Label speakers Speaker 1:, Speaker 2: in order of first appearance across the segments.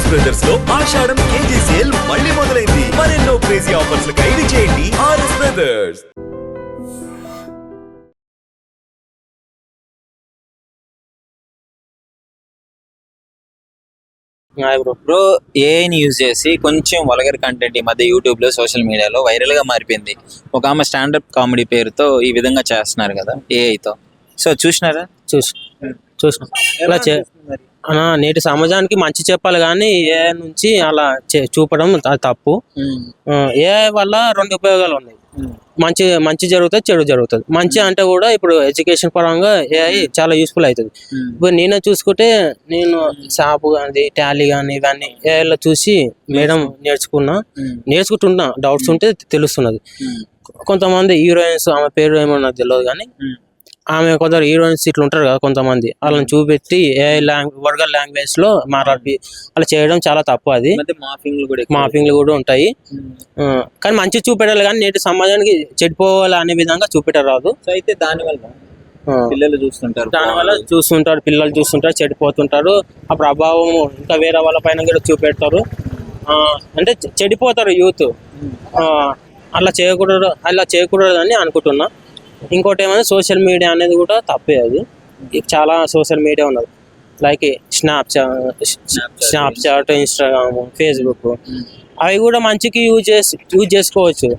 Speaker 1: RS brothers లో ఆషాఢం KG sale మళ్ళీ మొదలైంది. మరెన్నో క్రేజీ ఆఫర్స్ ఖైదీ చేయండి ఆర్ఎస్ బ్రదర్స్.
Speaker 2: బ్రో ఏఐని యూజ్ చేసి కొంచెం వల్గర్ కంటెంట్ ఈ మధ్య యూట్యూబ్ లో సోషల్ మీడియాలో వైరల్ గా మారిపోయింది. ఒక ఆమె స్టాండప్ కామెడీ పేరుతో ఈ విధంగా చేస్తున్నారు కదా ఏఐతో. సో చూసినారా?
Speaker 3: చూసిన ఇలా నేటి సమాజానికి మంచి చెప్పాలి కానీ ఏఐ నుంచి అలా చూపడం అది తప్పు. ఏఐ వల్ల రెండు ఉపయోగాలు ఉన్నాయి. మంచి జరుగుతుంది, చెడు జరుగుతుంది. మంచి అంటే కూడా ఇప్పుడు ఎడ్యుకేషన్ పరంగా ఏఐ చాలా యూస్ఫుల్ అవుతుంది. ఇప్పుడు నేనే చూసుకుంటే నేను షాప్ కానీ టాలీ కానీ ఇవన్నీ ఏఐలో చూసి మేడం నేర్చుకుంటున్నా. డౌట్స్ ఉంటే తెలుస్తున్నది. కొంతమంది హీరోయిన్స్ ఆమె పేరు ఏమో నాకు తెలియదు కానీ ఆమె కొందరు హీరోయిన్స్ ఇట్లా ఉంటారు కదా కొంతమంది, వాళ్ళని చూపెట్టి ఏఐ వర్గల్ లాంగ్వేజ్ లో మాట్లాడి అలా చేయడం చాలా తప్పు. అది మాఫింగ్లు కూడా ఉంటాయి. కానీ మంచి చూపెట్టాలి కానీ నేటి సమాజానికి చెడిపోవాలి అనే విధంగా చూపెట్టరాదు.
Speaker 2: అయితే దానివల్ల పిల్లలు
Speaker 3: చూస్తుంటారు చెడిపోతుంటారు. ఆ ప్రభావం ఇంకా వేరే వాళ్ళ పైన కూడా చూపెడతారు. అంటే చెడిపోతారు యూత్. అలా చేయకూడదు అని అనుకుంటున్నా. ఇంకోటి ఏమైనా సోషల్ మీడియా అనేది కూడా తప్పే. అది చాలా సోషల్ మీడియా ఉన్నది, లైక్ స్నాప్చాట్, ఇన్స్టాగ్రామ్, ఫేస్బుక్. అవి కూడా మంచికి యూజ్ చేసుకోవచ్చు.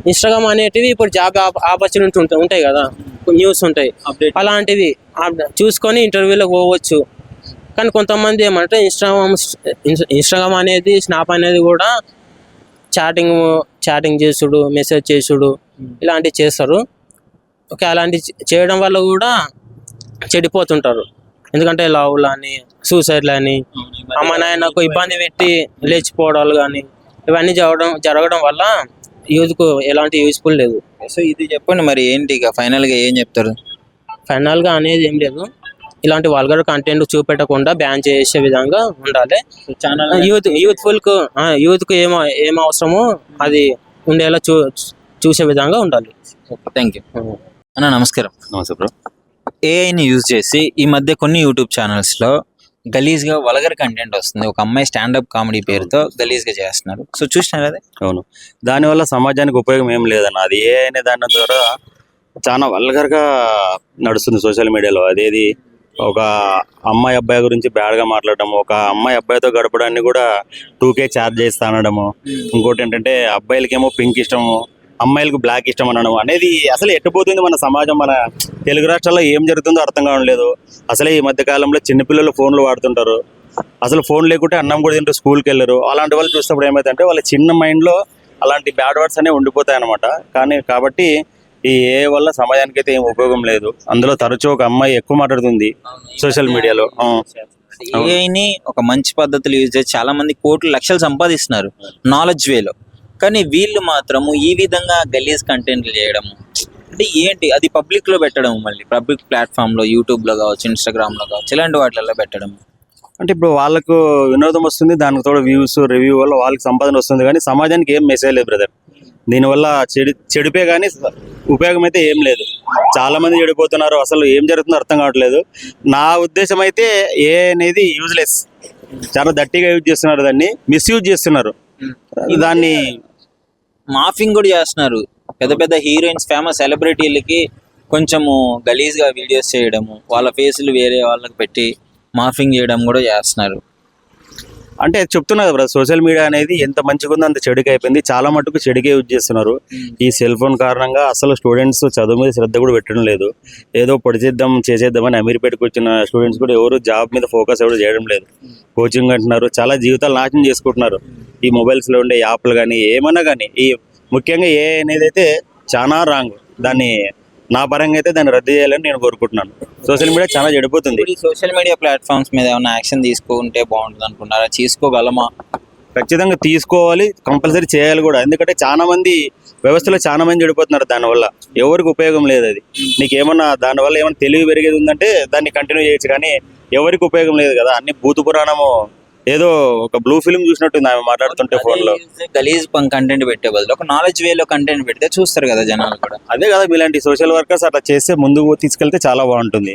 Speaker 3: ఇన్స్టాగ్రామ్ అనేటివి ఇప్పుడు జాబ్ ఆపర్చునిటీ ఉంటాయి కదా, న్యూస్ ఉంటాయి, అలాంటివి చూసుకొని ఇంటర్వ్యూలోకి పోవచ్చు. కానీ కొంతమంది ఏమంటే ఇన్స్టాగ్రామ్ అనేది స్నాప్ అనేది కూడా చాటింగ్ చేసుడు, మెసేజ్ చేసుడు ఇలాంటివి చేస్తారు. ఓకే, అలాంటి చేయడం వల్ల కూడా చెడిపోతుంటారు. ఎందుకంటే లవ్లు అని, సూసైడ్లు అని, అమ్మ నాయనకు ఇబ్బంది పెట్టి లేచిపోవడాలు కానీ ఇవన్నీ జరగడం వల్ల యూత్కు ఎలాంటి యూస్ఫుల్ లేదు.
Speaker 2: సో ఇది చెప్పండి మరి ఏంటి ఇక ఫైనల్గా ఏం చెప్తారు?
Speaker 3: ఫైనల్గా అనేది ఏం లేదు, ఇలాంటి వల్గర్ కంటెంట్ చూపెట్టకుండా బ్యాన్ చేసే విధంగా ఉండాలి. యూత్కు ఏం అవసరమో అది ఉండేలా చూసే విధంగా ఉండాలి.
Speaker 2: థ్యాంక్ యూ అన్న. నమస్కారం.
Speaker 4: నమస్తే బ్రో.
Speaker 2: ఏఐని యూజ్ చేసి ఈ మధ్య కొన్ని యూట్యూబ్ ఛానల్స్లో గలీజ్గా వల్గర్ కంటెంట్ వస్తుంది. ఒక అమ్మాయి స్టాండప్ కామెడీ పేరుతో గలీజ్గా చేస్తున్నారు. సో చూసినారు అది?
Speaker 4: అవును. దానివల్ల సమాజానికి ఉపయోగం ఏం లేదన్న. అది ఏఐ అనే దాని ద్వారా చాలా వల్గర్గా నడుస్తుంది సోషల్ మీడియాలో. అదేది ఒక అమ్మాయి అబ్బాయి గురించి బ్యాడ్గా మాట్లాడడం, ఒక అమ్మాయి అబ్బాయితో గడపడాన్ని కూడా 2K ఛార్జ్ చేస్తా అనడము, ఇంకోటి ఏంటంటే అబ్బాయిలకేమో పింక్ ఇష్టము, అమ్మాయిలకు బ్లాక్ ఇష్టం అనడం అనేది అసలు ఎట్టుపోతుంది మన సమాజం. మన తెలుగు రాష్ట్రాల్లో ఏం జరుగుతుందో అర్థం కావట్లేదు. అసలే ఈ మధ్య కాలంలో చిన్నపిల్లలు ఫోన్లు వాడుతుంటారు. అసలు ఫోన్ లేకుంటే అన్నం కూడా తింటూ స్కూల్కి వెళ్ళరు. అలాంటి వాళ్ళు చూసినప్పుడు ఏమైందంటే వాళ్ళ చిన్న మైండ్లో అలాంటి బ్యాడ్ వర్డ్స్ అనేవి ఉండిపోతాయి అనమాట. కాబట్టి ఈ ఏ వల్ల సమాజానికి అయితే ఏం ఉపయోగం లేదు. అందులో తరచూ ఒక అమ్మాయి ఎక్కువ మాట్లాడుతుంది సోషల్ మీడియాలో.
Speaker 2: ఏఐని ఒక మంచి పద్ధతులు యూజ్ చేసి చాలా మంది కోట్లు లక్షలు సంపాదిస్తున్నారు నాలెడ్జ్ వేలో. కానీ వీళ్ళు మాత్రము ఈ విధంగా గలీజ్ కంటెంట్లు చేయడము అంటే ఏంటి? అది పబ్లిక్ లో పెట్టడం, మళ్ళీ పబ్లిక్ ప్లాట్ఫామ్ లో యూట్యూబ్ లో కావచ్చు, ఇన్స్టాగ్రామ్ లో కావచ్చు, ఇలాంటి వాటిల్లో పెట్టడం.
Speaker 4: అంటే ఇప్పుడు వాళ్ళకు వినోదం వస్తుంది, దానికి తోడు వ్యూస్, రివ్యూ వల్ల వాళ్ళకి సంపాదన వస్తుంది. కానీ సమాజానికి ఏం మెసేజ్ లేదు బ్రదర్. దీనివల్ల చెడిపే కానీ ఉపయోగం అయితే ఏం లేదు. చాలా మంది చెడిపోతున్నారు. అసలు ఏం జరుగుతుందో అర్థం కావట్లేదు. నా ఉద్దేశం అయితే ఏ అనేది యూజ్లెస్. చాలా దట్టిగా యూజ్ చేస్తున్నారు, దాన్ని మిస్యూజ్ చేస్తున్నారు. దాన్ని
Speaker 2: మాఫింగ్ కూడా చేస్తున్నారు. పెద్ద పెద్ద హీరోయిన్స్, ఫేమస్ సెలబ్రిటీలకి కొంచెము గలీజ్గా వీడియోస్ చేయడము, వాళ్ళ ఫేసులు వేరే వాళ్ళకి పెట్టి మాఫింగ్ చేయడం కూడా చేస్తున్నారు.
Speaker 4: అంటే చెప్తున్నారు బ్రదర్, సోషల్ మీడియా అనేది ఎంత మంచిగా ఉందో అంత చెడుగా అయిపోయింది. చాలా మటుకు చెడుకే యూజ్ చేస్తున్నారు. ఈ సెల్ ఫోన్ కారణంగా అసలు స్టూడెంట్స్ చదువు మీద శ్రద్ధ కూడా పెట్టడం లేదు. ఏదో చేసేద్దామని అమీర్పేటకు వచ్చిన స్టూడెంట్స్ కూడా ఎవరు జాబ్ మీద ఫోకస్ ఎవరు చేయడం లేదు. కోచింగ్ అంటున్నారు, చాలా జీవితాలు నాశనం చేసుకుంటున్నారు. ఈ మొబైల్స్లో ఉండే యాప్లు కానీ ఏమన్నా కానీ, ఈ ముఖ్యంగా ఏ అనేది అయితే చాలా రాంగ్. దాన్ని నా పరంగా అయితే దాన్ని రద్దు చేయాలని నేను కోరుకుంటున్నాను. సోషల్ మీడియా చాలా చెడిపోతుంది.
Speaker 2: ఈ సోషల్ మీడియా ప్లాట్ఫామ్స్ మీద ఏమైనా యాక్షన్ తీసుకుంటే బాగుంటుంది అనుకుంటున్నారా? తీసుకోగలమా?
Speaker 4: ఖచ్చితంగా తీసుకోవాలి, కంపల్సరీ చేయాలి కూడా. ఎందుకంటే చాలా మంది వ్యవస్థలో చాలా మంది చెడిపోతున్నారు దానివల్ల. ఎవరికి ఉపయోగం లేదు. అది నీకు ఏమన్నా దానివల్ల ఏమైనా తెలివి పెరిగేది ఉందంటే దాన్ని కంటిన్యూ చేయొచ్చు, కానీ ఎవరికి ఉపయోగం లేదు కదా. అన్ని భూత పురాణము ఏదో ఒక బ్లూ ఫిల్మ్ చూసినట్టుంది ఆమె మాట్లాడుతుంటే ఫోన్ లో.
Speaker 2: గలీజ్ కంటెంట్ పెట్టే బదులు ఒక నాలెడ్జ్ వేలో కంటెంట్ పెడితే చూస్తారు కదా జనాలు కూడా.
Speaker 4: అదే కదా, ఇలాంటి సోషల్ వర్కర్స్ అట్లా చేస్తే ముందుకు తీసుకెళ్తే చాలా బాగుంటుంది.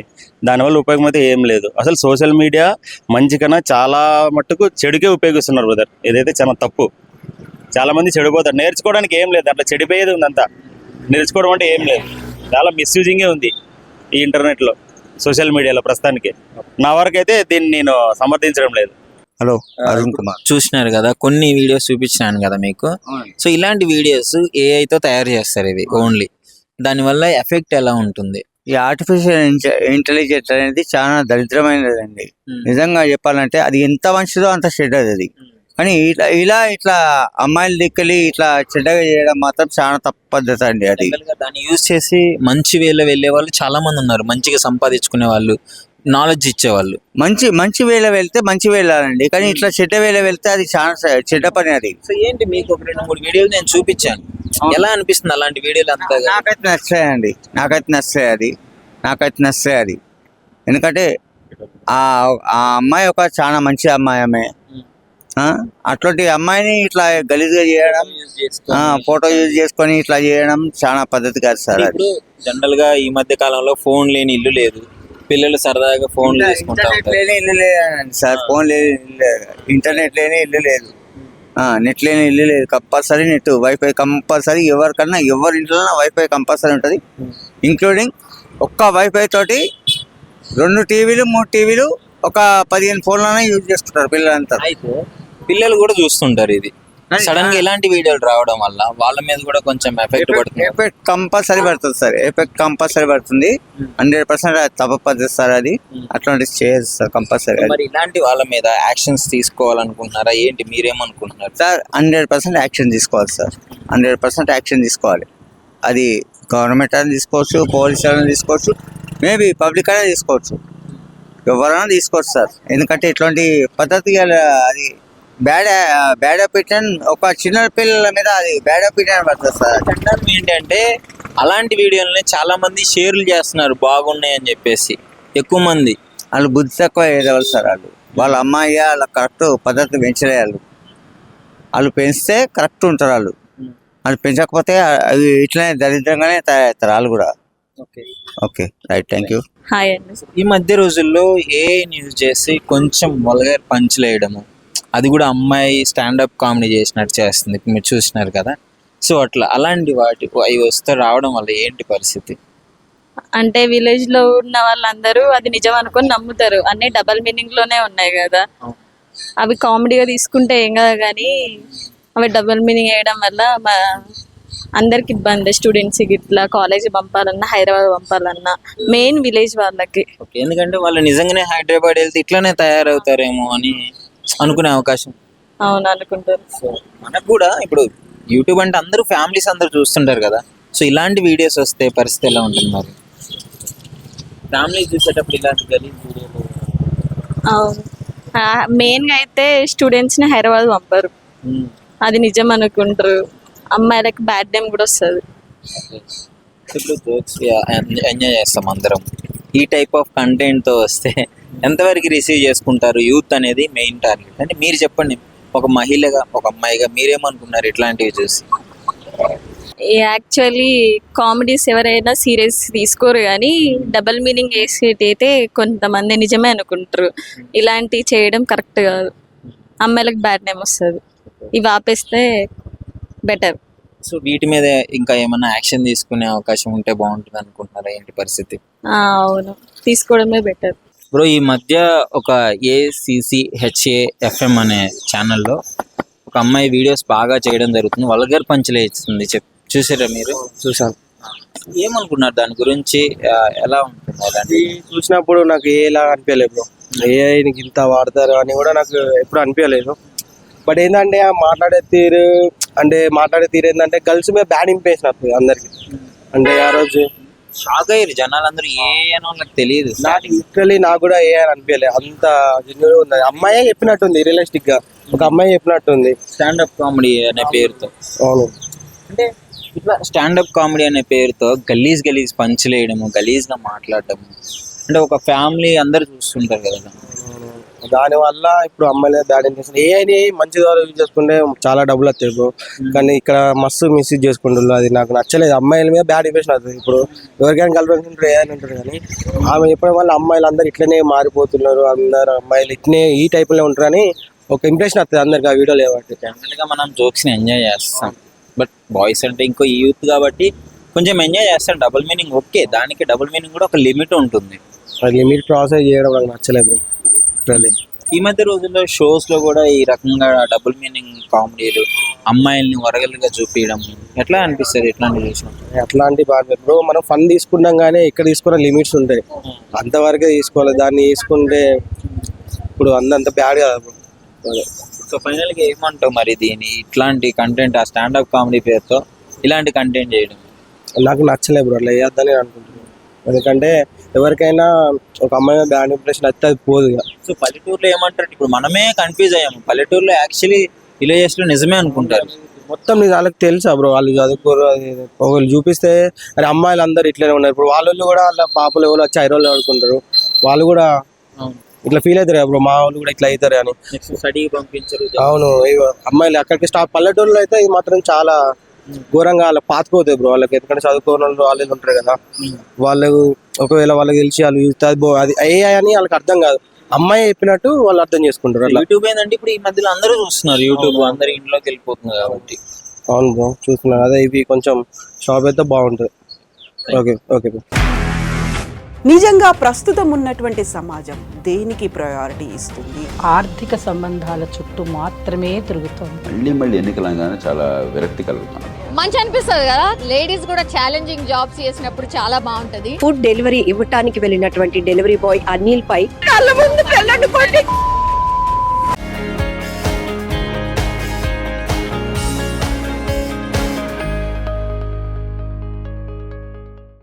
Speaker 4: దానివల్ల ఉపయోగం అయితే ఏం లేదు. అసలు సోషల్ మీడియా మంచి కన్నా చాలా మట్టుకు చెడుకే ఉపయోగిస్తున్నారు బ్రదర్. ఏదైతే చాలా తప్పు. చాలా మంది చెడిపోతారు. నేర్చుకోవడానికి ఏం లేదు, అట్లా చెడిపోయేది ఉంది అంతా. నేర్చుకోవడం అంటే ఏం లేదు, చాలా మిస్యూజింగే ఉంది ఈ ఇంటర్నెట్ లో, సోషల్ మీడియాలో ప్రస్తుతానికి. నా వరకు అయితే దీన్ని నేను సమర్థించడం లేదు.
Speaker 5: హలో అరుణ్ కుమార్.
Speaker 2: చూసినారు కదా కొన్ని వీడియోస్ చూపించినాను కదా మీకు. సో ఇలాంటి వీడియోస్ AI తో తయారు చేస్తారు ఇవి ఓన్లీ. దానివల్ల ఎఫెక్ట్ ఎలా ఉంటుంది?
Speaker 5: ఈ ఆర్టిఫిషియల్ ఇంటెలిజెన్స్ అనేది చాలా దరిద్రమైనదండి. నిజంగా చెప్పాలంటే అది ఎంత మంచిదో అంత చెడ్డది అది. కానీ ఇట్లా అమ్మాయిల దిక్కలి ఇట్లా చెడ్డగా చేయడం మాత్రం చాలా తప్పు పద్ధతి అండి అది.
Speaker 2: General గా దాన్ని యూజ్ చేసి మంచి వేలో వెళ్ళే వాళ్ళు చాలా మంది ఉన్నారు, మంచిగా సంపాదించుకునే వాళ్ళు, నాలెడ్జ్ ఇచ్చేవాళ్ళు.
Speaker 5: మంచి వేళ వెళ్తే మంచి వెళ్ళాలండి, కానీ ఇట్లా చెడ్డ వేళ వెళ్తే అది చాలా చెడ్డ పని అది.
Speaker 2: సో ఏంటి మీకు ఒక 2-3 వీడియోలు నేను చూపించాను, ఎలా అనిపిస్తుంది అలాంటి వీడియోలు అంతా?
Speaker 5: నాకైతే నచ్చాయండి, నాకైతే నచ్చాయి అది. ఎందుకంటే ఆ అమ్మాయి ఒక చాలా మంచి అమ్మాయి. ఆమె అట్లాంటి అమ్మాయిని ఇట్లా గలీజ్గా చేయడం, ఫోటో యూజ్ చేసుకొని ఇట్లా చేయడం చాలా పద్ధతి కాదు సార్.
Speaker 2: ఇప్పుడు జనరల్ గా ఈ మధ్య కాలంలో ఫోన్ లేని ఇల్లు లేదు, పిల్లలు సరదాగా ఫోన్
Speaker 5: ఇంటర్నెట్ లేని ఇల్లు లేదండి సార్. ఫోన్ లేని ఇల్లు లేదు, ఇంటర్నెట్ లేని ఇల్లు లేదు, నెట్ లేని ఇల్లు లేదు. Compulsory net, wifi compulsory. ఎవరికన్నా ఎవరి ఇంట్లో వైఫై కంపల్సరీ ఉంటుంది. ఇంక్లూడింగ్ ఒక్క వైఫై తోటి 2 టీవీలు 3 టీవీలు ఒక 15 ఫోన్లనే యూజ్ చేసుకుంటారు పిల్లలంతా.
Speaker 2: అయితే పిల్లలు కూడా చూస్తుంటారు ఇది. సడన్ గా ఇలాంటి వీడియోలు రావడం వల్ల వాళ్ళ మీద కూడా కొంచెం ఎఫెక్ట్ పడుతుంది.
Speaker 5: ఎఫెక్ట్ కంపల్సరీ పడుతుంది సార్, ఎఫెక్ట్ కంపల్సరీ పడుతుంది. 100% తప్ప పద్ధతి సార్ అది. అట్లాంటి చేయదు సార్ కంపల్సరీ.
Speaker 2: మరి ఇలాంటి వాళ్ళ మీద యాక్షన్స్ తీసుకోవాలనుకుంటున్నారా ఏంటి, మీరేమనుకుంటున్నారు
Speaker 5: సార్? 100% యాక్షన్ తీసుకోవాలి సార్, 100% యాక్షన్ తీసుకోవాలి. అది గవర్నమెంట్ అని తీసుకోవచ్చు, పోలీసు అని తీసుకోవచ్చు, మేబీ పబ్లిక్ అనేది తీసుకోవచ్చు, ఎవరైనా తీసుకోవచ్చు సార్. ఎందుకంటే ఇట్లాంటి పద్ధతి అది బ్యాడ్ ఒపీనియన్, ఒక చిన్న పిల్లల మీద అది బ్యాడ్ ఒపీనియన్ పడుతుంది సార్.
Speaker 2: చట్టం ఏంటంటే అలాంటి వీడియోలని చాలా మంది షేర్లు చేస్తున్నారు బాగున్నాయి అని చెప్పేసి. ఎక్కువ మంది
Speaker 5: వాళ్ళు బుద్ధి తక్కువ ఏదవాలి సార్. వాళ్ళ అమ్మాయి వాళ్ళ కరెక్ట్ పద్ధతి పెంచలే. వాళ్ళు పెంచితే కరెక్ట్ ఉంటారు. వాళ్ళు పెంచకపోతే అవి ఇట్లనే దరిద్రంగానే తయారవుతారు వాళ్ళు కూడా. Okay right, thank you.
Speaker 6: Hi అండి.
Speaker 2: ఈ మధ్య రోజుల్లో AI యూజ్ చేసి కొంచెం వల్గర్ పంచులు వేయడము, అది కూడా అమ్మాయి స్టాండప్ కామెడీ చేసినట్టు చేస్తుంది, మీరు చూసినారు కదా. సో అట్లా అలాంటి వాటి అవి వస్తే రావడం వల్ల ఏంటి పరిస్థితి?
Speaker 6: అంటే విలేజ్ లో ఉన్న వాళ్ళందరూ అది నిజం అనుకొని నమ్ముతారు. అన్ని డబల్ మీనింగ్ లోనే ఉన్నాయి కదా. అవి కామెడీగా తీసుకుంటే ఏం కదా, కానీ అవి డబల్ మీనింగ్ వేయడం వల్ల అందరికి ఇబ్బంది. స్టూడెంట్స్ ఇట్లా కాలేజ్ పంపాలన్నా, హైదరాబాద్ పంపాలన్నా, మెయిన్ విలేజ్ వాళ్ళకి.
Speaker 2: ఓకే, ఎందుకంటే వాళ్ళు నిజంగానే హైదరాబాద్ వెళ్తే ఇట్లానే తయారవుతారేమో అని అనుకునే అవకాశం.
Speaker 6: అవును, అనుకుంటారు.
Speaker 2: సో మనకు కూడా ఇప్పుడు యూట్యూబ్ అంటే అందరూ ఫ్యామిలీస్ అందరూ చూస్తుంటారు కదా. సో ఇలాంటి వీడియోస్ వస్తే పరిస్థితి ఎలా ఉంటుంది మరి? ఫ్యామిలీ చూసేటప్పుడు ఇలాంటి గలీజ్ వీడియోలు.
Speaker 6: అవును, మెయిన్గా అయితే స్టూడెంట్స్ని హైదరాబాద్ పంపరు, అది నిజం అనుకుంటారు. అమ్మాయిలకి బ్యాడ్ నేమ్ కూడా వస్తుంది.
Speaker 2: ఇప్పుడు జోక్స్ ఎంజాయ్ చేస్తాం అందరం. ఈ టైప్ ఆఫ్ కంటెంట్తో వస్తే ఎంతవరకు రిసీవ్ చేసుకుంటారు యూత్ అనేది మెయిన్ టార్గెట్. అంటే మీరు చెప్పండి, ఒక మహిళగా, ఒక అమ్మాయిగా మీరేమనుకున్నారు ఇట్లాంటివి చూసి?
Speaker 6: యాక్చువల్లీ కామెడీస్ ఎవరైనా సీరియస్ తీసుకోరు, కానీ డబల్ మీనింగ్ వేసేటైతే కొంతమంది నిజమే అనుకుంటారు. ఇలాంటివి చేయడం కరెక్ట్ కాదు, అమ్మాయిలకు బ్యాడ్ నేమ్ వస్తుంది. ఇవి ఆపేస్తే బెటర్.
Speaker 2: సో వీటి మీద ఇంకా ఏమైనా యాక్షన్ తీసుకునే అవకాశం ఉంటే బాగుంటుంది అనుకుంటున్నారా ఏంటి పరిస్థితి?
Speaker 6: అవును, తీసుకోవడమే బెటర్.
Speaker 2: బ్రో, ఈ మధ్య ఒక ACCHAFM అనే ఛానల్లో ఒక అమ్మాయి వీడియోస్ బాగా చేయడం జరుగుతుంది, వల్గర్ పంచులు ఇస్తుంది. చూసారా మీరు?
Speaker 3: చూసాను.
Speaker 2: ఏమనుకున్నారు దాని గురించి? ఎలా ఉంటుంది అలాంటి?
Speaker 3: చూసినప్పుడు నాకు ఏలా అనిపించలేదు బ్రో. AI ఇంత వాడతారు అని కూడా నాకు ఎప్పుడు అనిపించలేదు. బట్ ఏంటంటే మాట్లాడే తీరు ఏంటంటే గర్ల్స్ మీద బ్యాడ్ ఇంప్రెషన్ వస్తుంది అందరికి. అంటే ఆ రోజు
Speaker 2: షాక్ అయ్యారు జనాలందరూ, ఏనో నాకు తెలియదు.
Speaker 3: నాకు లిటరలీ నాకు కూడా అని అనిపించలేదు, అంత జెన్యూన్ ఉంది. అమ్మాయి చెప్పినట్టుంది, రియలిస్టిక్ గా ఒక అమ్మాయి చెప్పినట్టుంది.
Speaker 2: స్టాండప్ కామెడీ అనే పేరుతో.
Speaker 3: అవును,
Speaker 2: అంటే ఇట్లా స్టాండప్ కామెడీ అనే పేరుతో గలీజ్ పంచులు వేయడము, గలీజ్గా మాట్లాడటము, అంటే ఒక ఫ్యామిలీ అందరు చూస్తుంటారు కదా.
Speaker 7: దాని వల్ల ఇప్పుడు అమ్మాయిల బ్యాడ్ ఇంప్రెషన్ ఏఐని మంచి ద్వారా యూజ్ చేసుకుంటే చాలా డబ్బులు వస్తాయి బ్రో. కానీ ఇక్కడ మస్తు మిస్యూజ్ చేసుకుంటున్నారు, అది నాకు నచ్చలేదు. అమ్మాయిల మీద బ్యాడ్ ఇంప్రెషన్ అవుతుంది. ఇప్పుడు ఎవరికైనా కలపడుతుంటారు ఏదైనా ఉంటారు, కానీ ఆమె చెప్పడం వల్ల అమ్మాయిలు అందరు ఇట్లనే మారిపోతున్నారు, అందరు అమ్మాయిలు ఇట్లనే ఈ టైప్లో ఉంటారని ఒక ఇంప్రెషన్ వస్తుంది అందరికి ఆ వీడియోలు ఏమంటే.
Speaker 2: జనరల్ గా మనం జోక్స్ ని ఎంజాయ్ చేస్తాం, బట్ బాయ్స్ అంటే ఇంకో యూత్ కాబట్టి కొంచెం ఎంజాయ్ చేస్తాం. డబుల్ మీనింగ్ ఓకే, దానికి డబుల్ మీనింగ్ కూడా ఒక లిమిట్ ఉంటుంది.
Speaker 7: లిమిట్ క్రాస్ చేయడం నాకు నచ్చలేదు బ్రో.
Speaker 2: ఈ మధ్య రోజుల్లో షోస్ లో కూడా ఈ రకంగా డబుల్ మీనింగ్ కామెడీలు, అమ్మాయిల్ని వరగలుగా చూపించడం ఎట్లా అనిపిస్తుంది ఇట్లాంటి చూసినప్పుడు?
Speaker 7: అట్లాంటి బాగా బ్రో, మనం ఫన్ తీసుకున్నాం కానీ ఇక్కడ తీసుకున్న లిమిట్స్ ఉంటాయి, అంతవరకే తీసుకోవాలి. దాన్ని తీసుకుంటే ఇప్పుడు అంత బ్యాడ్ కదా బ్రో.
Speaker 2: సో ఫైనల్ గా ఏమంటావు మరి దీని ఇట్లాంటి కంటెంట్, ఆ స్టాండప్ కామెడీ పేరుతో ఇలాంటి కంటెంట్ చేయడం
Speaker 7: నాకు నచ్చలేదు బ్రో, అట్లా వేయొద్దని నేను అనుకుంటున్నాను. ఎందుకంటే ఎవరికైనా ఒక అమ్మాయి మీద బ్యాడ్ ఇంప్రెషన్ అయితే అది పోదు ఇక.
Speaker 2: సో పల్లెటూరులో ఏమంటారు, ఇప్పుడు మనమే కన్ఫ్యూజ్ అయ్యాము. పల్లెటూరులో యాక్చువల్లీ విలేజెస్ లో నిజమే అనుకుంటారు.
Speaker 7: మొత్తం నీకు వాళ్ళకి తెలుసా బ్రో, వాళ్ళు చదువుకోరు. ఒకళ్ళు చూపిస్తే అరే అమ్మాయిలు అందరు ఇట్లనే ఉన్నారు. ఇప్పుడు వాళ్ళు కూడా వాళ్ళ పాపలు ఎవరు వచ్చి ఐరోళ్ళు ఆడుకుంటారు, వాళ్ళు కూడా ఇట్లా ఫీల్ అవుతారు కదా బ్రో, మా వాళ్ళు కూడా ఇట్లా అవుతారు అని.
Speaker 2: స్టడీకి పంపించరు.
Speaker 7: అవును, అమ్మాయిలు అక్కడికి పల్లెటూరులో అయితే ఇది మాత్రం చాలా ఘోరంగా వాళ్ళకి పాతుకుపోతాయి బ్రో. వాళ్ళకి ఎందుకంటే చదువుకోని వాళ్ళు ఉంటారు కదా, వాళ్ళు ఒకవేళ వాళ్ళకి తెలిసి వాళ్ళు అది AI అని వాళ్ళకి అర్థం కాదు, అమ్మాయి చెప్పినట్టు వాళ్ళు అర్థం చేసుకుంటారు. అట్లా
Speaker 2: యూట్యూబ్ ఏంటంటే ఇప్పుడు ఈ మధ్యలో అందరూ చూస్తున్నారు యూట్యూబ్, అందరు ఇంట్లోకి వెళ్ళిపోతుంది కాబట్టి.
Speaker 7: అవును బ్రో, చూస్తున్నాను. అదే ఇవి కొంచెం షాప్ అయితే బాగుంటుంది. Okay okay bro.
Speaker 8: నిజంగా ప్రస్తుతం ఉన్నటువంటి సమాజం దేనికి ప్రయారిటీ ఇస్తుంది?
Speaker 9: ఆర్థిక సంబంధాల చుట్టూ మాత్రమే తిరుగుతోంది.
Speaker 10: మళ్ళీ ఎన్నికలంగానే చాలా విరక్తి కలుగుతాను.
Speaker 11: మంచి అనిపిస్తుంది కదా, లేడీస్ కూడా ఛాలెంజింగ్ జాబ్స్ చేసినప్పుడు చాలా బాగుంటది.
Speaker 8: ఫుడ్ డెలివరీ ఇవ్వటానికి వెళ్ళినటువంటి డెలివరీ బాయ్ అనిల్ పై కళ్ళ ముందు